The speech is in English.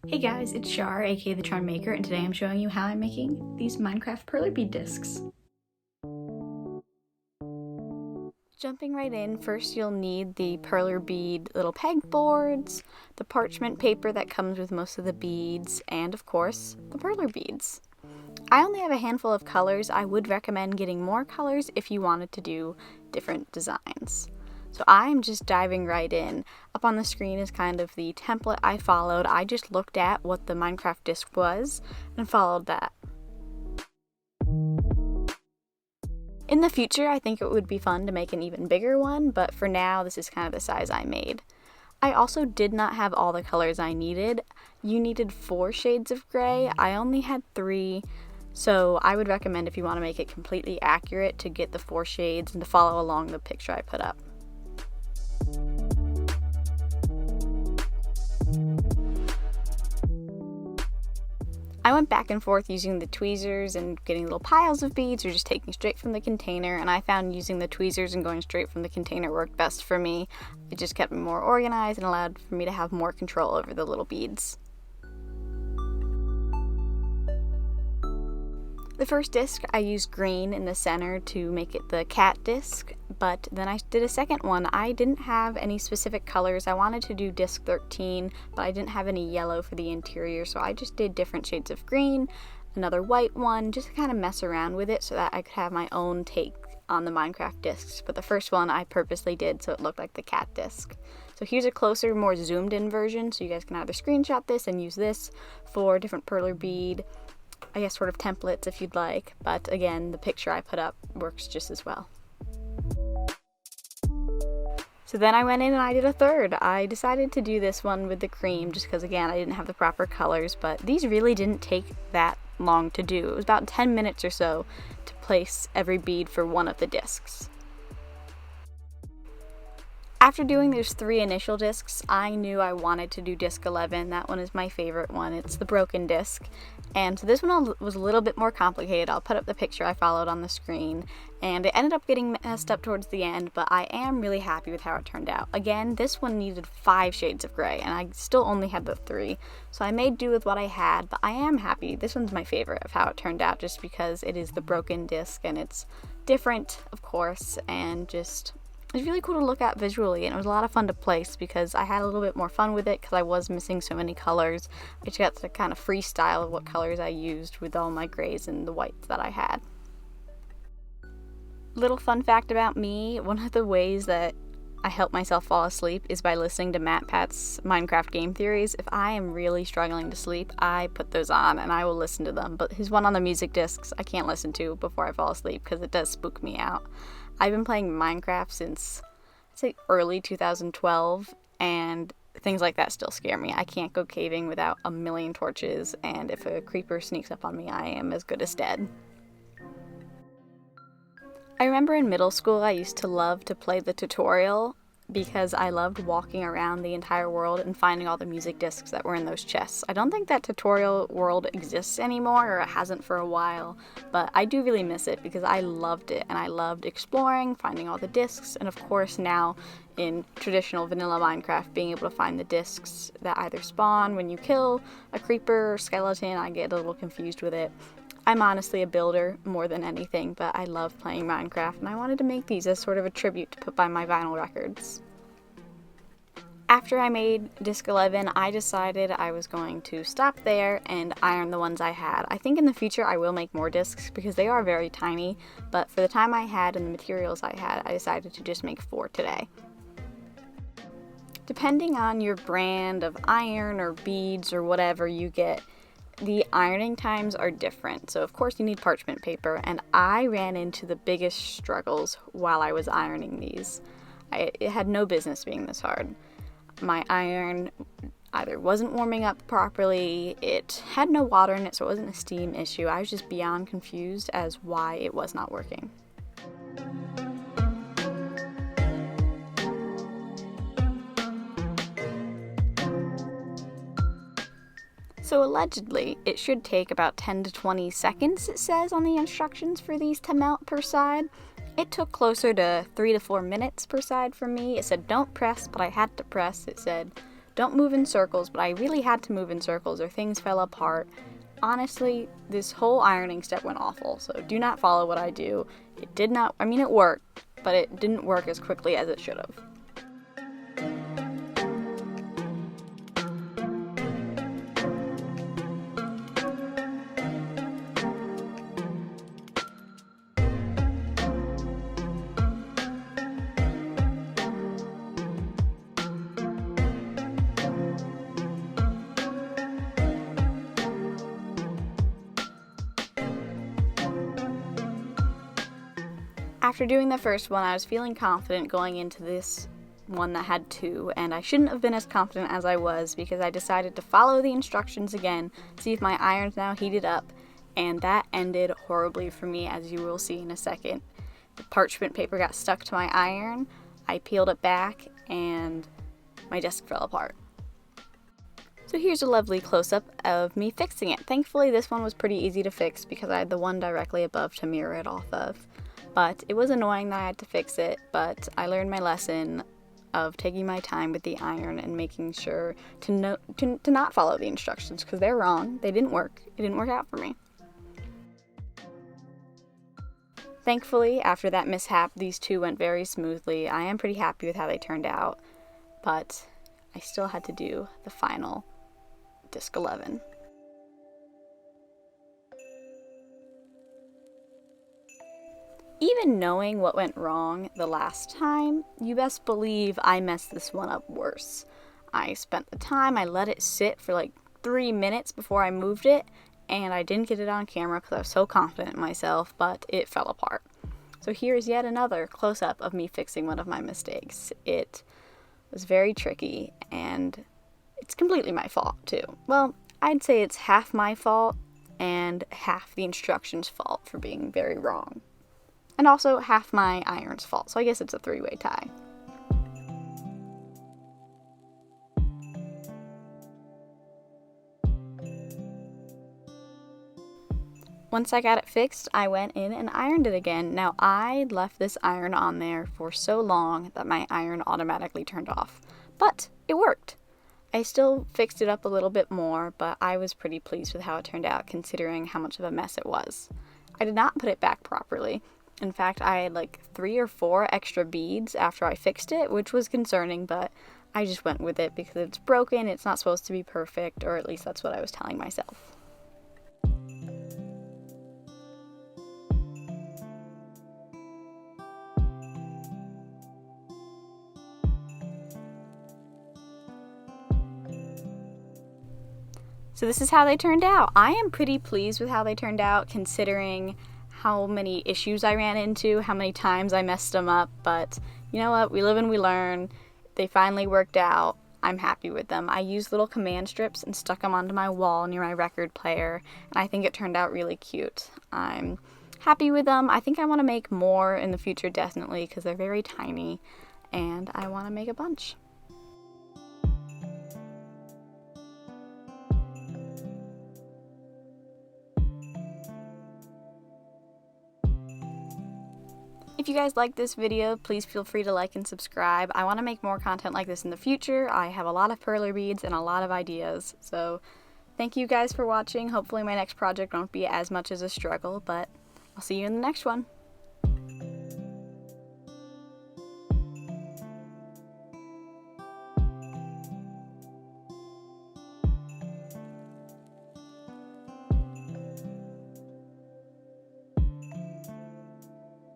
Hey guys, it's Shar, aka the Charm Maker, and today I'm showing you how I'm making these Minecraft Perler bead discs. Jumping right in, first you'll need the Perler bead little pegboards, the parchment paper that comes with most of the beads, and of course, the Perler beads. I only have a handful of colors. I would recommend getting more colors if you wanted to do different designs. So I'm just diving right in. Up on the screen is kind of the template I followed. I just looked at what the Minecraft disc was and followed that. In the future, I think it would be fun to make an even bigger one, but for now, this is kind of the size I made. I also did not have all the colors I needed. You needed 4 shades of gray. I only had 3. So I would recommend, if you want to make it completely accurate, to get the 4 shades and to follow along the picture I put up. I went back and forth using the tweezers and getting little piles of beads or just taking straight from the container, and I found using the tweezers and going straight from the container worked best for me. It just kept me more organized and allowed for me to have more control over the little beads. The first disc, I used green in the center to make it the cat disc, but then I did a second one. I didn't have any specific colors. I wanted to do disc 13, but I didn't have any yellow for the interior, so I just did different shades of green, another white one, just to kind of mess around with it so that I could have my own take on the Minecraft discs. But the first one I purposely did so it looked like the cat disc. So here's a closer, more zoomed in version, so you guys can either screenshot this and use this for different Perler bead, I guess, sort of templates if you'd like, but again, the picture I put up works just as well. So then I went in and I did a third. I decided to do this one with the cream just because, again, I didn't have the proper colors, but these really didn't take that long to do. It was about 10 minutes or so to place every bead for one of the discs. After doing those 3 initial discs, I knew I wanted to do disc 11. That one is my favorite one. It's the broken disc. And so this one was a little bit more complicated. I'll put up the picture I followed on the screen. And it ended up getting messed up towards the end, but I am really happy with how it turned out. Again, this one needed 5 shades of gray, and I still only had the 3. So I made do with what I had, but I am happy. This one's my favorite of how it turned out, just because it is the broken disc, and it's different, of course, and just... it's really cool to look at visually, and it was a lot of fun to place because I had a little bit more fun with it because I was missing so many colors. I just got to kind of freestyle of what colors I used with all my grays and the whites that I had. Little fun fact about me, one of the ways that I help myself fall asleep is by listening to MatPat's Minecraft game theories. If I am really struggling to sleep, I put those on and I will listen to them, but his one on the music discs I can't listen to before I fall asleep because it does spook me out. I've been playing Minecraft since, I'd say, early 2012, and things like that still scare me. I can't go caving without a million torches, and if a creeper sneaks up on me, I am as good as dead. I remember in middle school I used to love to play the tutorial because I loved walking around the entire world and finding all the music discs that were in those chests. I don't think that tutorial world exists anymore, or it hasn't for a while, but I do really miss it because I loved it, and I loved exploring, finding all the discs, and of course now in traditional vanilla Minecraft, being able to find the discs that either spawn when you kill a creeper or skeleton. I get a little confused with it. I'm honestly a builder more than anything, but I love playing Minecraft, and I wanted to make these as sort of a tribute to put by my vinyl records. After I made disc 11, I decided I was going to stop there and iron the ones I had. I think in the future I will make more discs because they are very tiny, but for the time I had and the materials I had, I decided to just make 4 today. Depending on your brand of iron or beads or whatever you get, the ironing times are different. So of course you need parchment paper, and I ran into the biggest struggles while I was ironing these. It had no business being this hard. My iron either wasn't warming up properly, it had no water in it, so it wasn't a steam issue. I was just beyond confused as why it was not working. So allegedly, it should take about 10 to 20 seconds, it says on the instructions for these to melt per side. It took closer to 3 to 4 minutes per side for me. It said don't press, but I had to press. It said don't move in circles, but I really had to move in circles or things fell apart. Honestly, this whole ironing step went awful, so do not follow what I do. It worked, but it didn't work as quickly as it should have. After doing the first one, I was feeling confident going into this one that had 2, and I shouldn't have been as confident as I was because I decided to follow the instructions again, see if my iron's now heated up, and that ended horribly for me, as you will see in a second. The parchment paper got stuck to my iron, I peeled it back, and my desk fell apart. So here's a lovely close-up of me fixing it. Thankfully, this one was pretty easy to fix because I had the one directly above to mirror it off of. But it was annoying that I had to fix it, but I learned my lesson of taking my time with the iron and making sure to not follow the instructions because they're wrong. They didn't work. It didn't work out for me. Thankfully, after that mishap, these 2 went very smoothly. I am pretty happy with how they turned out, but I still had to do the final disc 11. Even knowing what went wrong the last time, you best believe I messed this one up worse. I spent the time, I let it sit for like 3 minutes before I moved it, and I didn't get it on camera because I was so confident in myself, but it fell apart. So here's yet another close-up of me fixing one of my mistakes. It was very tricky, and it's completely my fault too. Well, I'd say it's half my fault and half the instructions' fault for being very wrong. And also half my iron's fault, so I guess it's a 3-way tie. Once I got it fixed, I went in and ironed it again. Now, I left this iron on there for so long that my iron automatically turned off. But it worked. I still fixed it up a little bit more, but I was pretty pleased with how it turned out considering how much of a mess it was. I did not put it back properly. In fact, I had like 3 or 4 extra beads after I fixed it, which was concerning, but I just went with it because it's broken, it's not supposed to be perfect, or at least that's what I was telling myself. So this is how they turned out. I am pretty pleased with how they turned out considering how many issues I ran into, how many times I messed them up, but you know what, we live and we learn. They finally worked out. I'm happy with them. I used little command strips and stuck them onto my wall near my record player, and I think it turned out really cute. I'm happy with them. I think I want to make more in the future, definitely, because they're very tiny, and I want to make a bunch. If you guys like this video, please feel free to like and subscribe. I want to make more content like this in the future. I have a lot of perler beads and a lot of ideas. So thank you guys for watching. Hopefully my next project won't be as much as a struggle, but I'll see you in the next one.